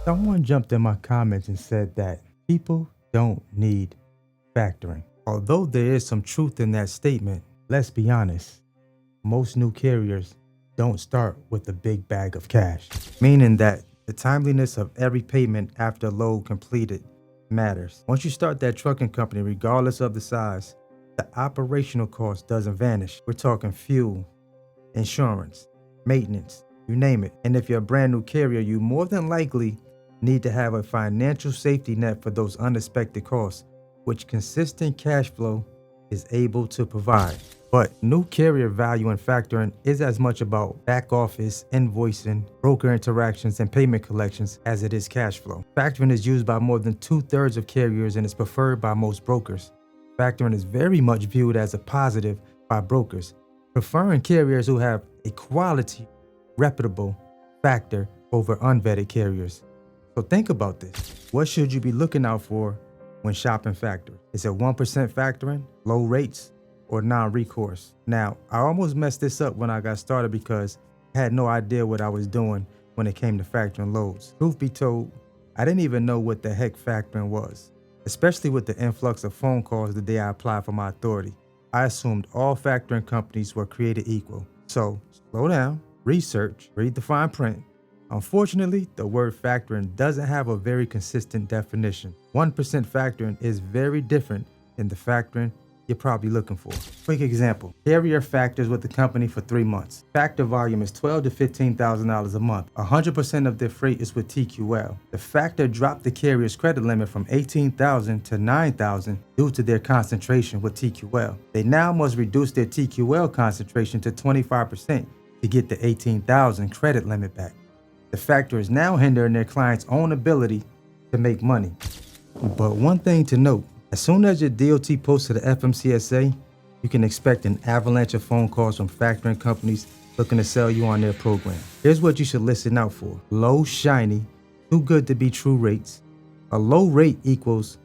Someone jumped in my comments and said that people don't need factoring. Although there is some truth in that statement, let's be honest, most new carriers don't start with a big bag of cash, meaning that the timeliness of every payment after load completed matters. Once you start that trucking company, regardless of the size, the operational cost doesn't vanish. We're talking fuel, insurance, maintenance, you name it. And if you're a brand new carrier, you more than likely need to have a financial safety net for those unexpected costs, which consistent cash flow is able to provide. But new carrier value and factoring is as much about back office, invoicing, broker interactions, and payment collections as it is cash flow. Factoring is used by more than 2/3 of carriers and is preferred by most brokers. Factoring is very much viewed as a positive by brokers, preferring carriers who have a quality, reputable factor over unvetted carriers. So think about this. What should you be looking out for when shopping factors? Is it 1% factoring, low rates, or non-recourse? Now, I almost messed this up when I got started because I had no idea what I was doing when it came to factoring loads. Truth be told, I didn't even know what the heck factoring was, especially with the influx of phone calls the day I applied for my authority. I assumed all factoring companies were created equal. So slow down, research, read the fine print. Unfortunately, the word factoring doesn't have a very consistent definition. 1% factoring is very different than the factoring you're probably looking for. Quick example, carrier factors with the company for 3 months. Factor volume is $12,000 to $15,000 a month. 100% of their freight is with TQL. The factor dropped the carrier's credit limit from $18,000 to $9,000 due to their concentration with TQL. They now must reduce their TQL concentration to 25% to get the $18,000 credit limit back. The factor is now hindering their client's own ability to make money. But one thing to note, as soon as your DOT posts to the FMCSA, you can expect an avalanche of phone calls from factoring companies looking to sell you on their program. Here's what you should listen out for. Low, shiny, too good to be true rates. A low rate equals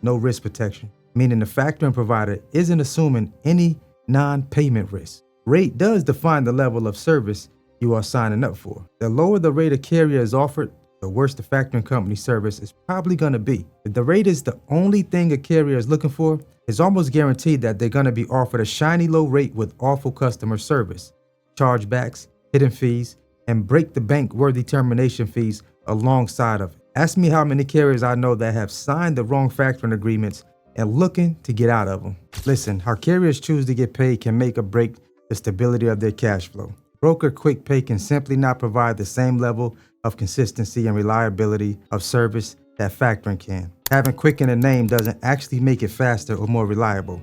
no risk protection, meaning the factoring provider isn't assuming any non-payment risk. Rate does define the level of service you are signing up for. The lower the rate a carrier is offered, the worse the factoring company service is probably going to be. If the rate is the only thing a carrier is looking for, it's almost guaranteed that they're going to be offered a shiny low rate with awful customer service, chargebacks, hidden fees, and break the bank worthy termination fees alongside of it. Ask me how many carriers I know that have signed the wrong factoring agreements and looking to get out of them. Listen, how carriers choose to get paid can make or break the stability of their cash flow. Broker quick pay can simply not provide the same level of consistency and reliability of service that factoring can. Having quick in the name doesn't actually make it faster or more reliable.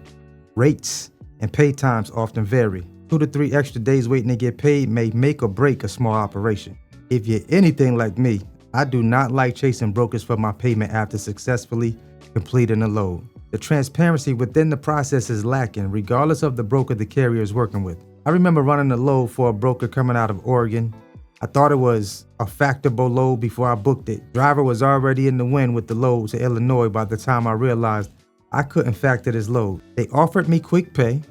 Rates and pay times often vary. 2 to 3 extra days waiting to get paid may make or break a small operation. If you're anything like me, I do not like chasing brokers for my payment after successfully completing a load. The transparency within the process is lacking, regardless of the broker the carrier is working with. I remember running a load for a broker coming out of Oregon. I thought it was a factorable load before I booked it. Driver was already in the wind with the load to Illinois by the time I realized I couldn't factor this load. They offered me quick pay.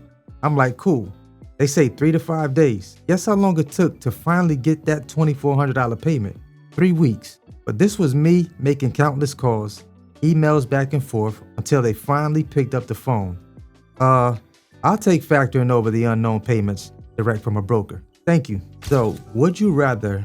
I'm like, cool. They say 3 to 5 days. Guess how long it took to finally get that $2,400 payment? 3 weeks. But this was me making countless calls, emails back and forth until they finally picked up the phone. I'll take factoring over the unknown payments direct from a broker. Thank you. So, would you rather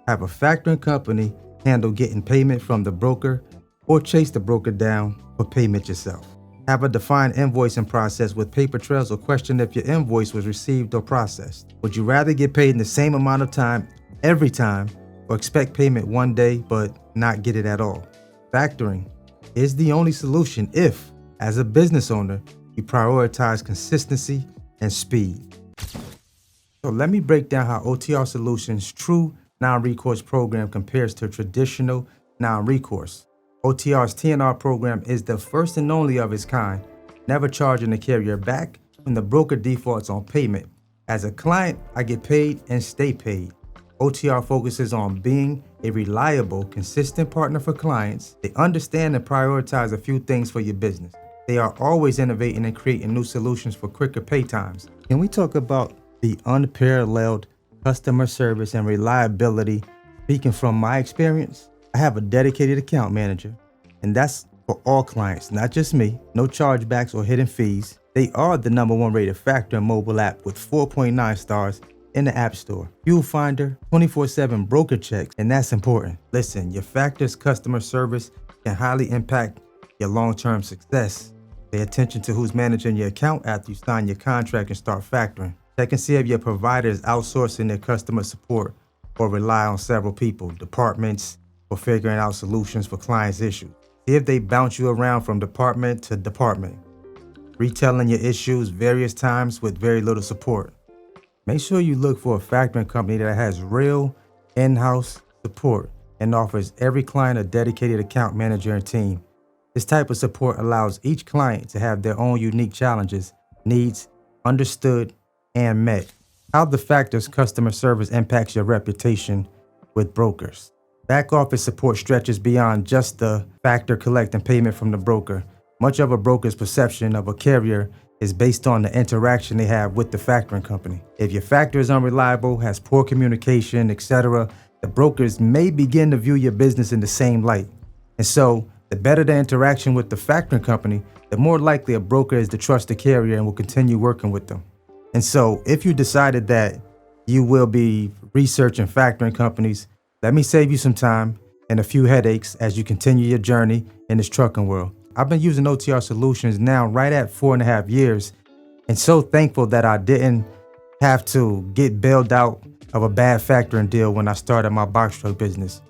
have a factoring company handle getting payment from the broker or chase the broker down for payment yourself? Have a defined invoicing process with paper trails or question if your invoice was received or processed? Would you rather get paid in the same amount of time every time or expect payment one day but not get it at all? Factoring is the only solution if, as a business owner, you prioritize consistency and speed. So let me break down how OTR Solutions' true non-recourse program compares to traditional non-recourse. OTR's TNR program is the first and only of its kind, never charging the carrier back when the broker defaults on payment. As a client, I get paid and stay paid. OTR focuses on being a reliable, consistent partner for clients. They understand and prioritize a few things for your business. They are always innovating and creating new solutions for quicker pay times. Can we talk about the unparalleled customer service and reliability? Speaking from my experience, I have a dedicated account manager, and that's for all clients, not just me. No chargebacks or hidden fees. They are the #1 rated factoring mobile app with 4.9 stars in the App Store. Fuel Finder, 24/7 broker checks, and that's important. Listen, your factor's customer service can highly impact your long-term success. Pay attention to who's managing your account after you sign your contract and start factoring. Check and see if your provider is outsourcing their customer support or rely on several people, departments, for figuring out solutions for clients' issues. See if they bounce you around from department to department, retelling your issues various times with very little support. Make sure you look for a factoring company that has real in-house support and offers every client a dedicated account manager and team. This type of support allows each client to have their own unique challenges, needs understood and met. How the factor's customer service impacts your reputation with brokers. Back office support stretches beyond just the factor collecting payment from the broker. Much of a broker's perception of a carrier is based on the interaction they have with the factoring company. If your factor is unreliable, has poor communication, etc., the brokers may begin to view your business in the same light. And so, the better the interaction with the factoring company, the more likely a broker is to trust the carrier and will continue working with them. And so, if you decided that you will be researching factoring companies, let me save you some time and a few headaches as you continue your journey in this trucking world. I've been using OTR Solutions now right at 4.5 years, and so thankful that I didn't have to get bailed out of a bad factoring deal when I started my box truck business.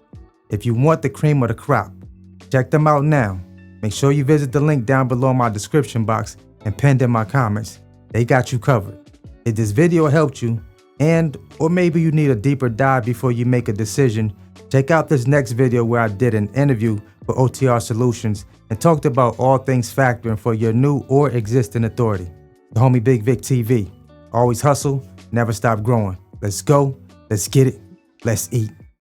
If you want the cream of the crop, check them out now. Make sure you visit the link down below in my description box and pinned in my comments. They got you covered. If this video helped you, or maybe you need a deeper dive before you make a decision, check out this next video where I did an interview for OTR Solutions and talked about all things factoring for your new or existing authority. The homie Bigg Vic TV. Always hustle, never stop growing. Let's go, let's get it, let's eat.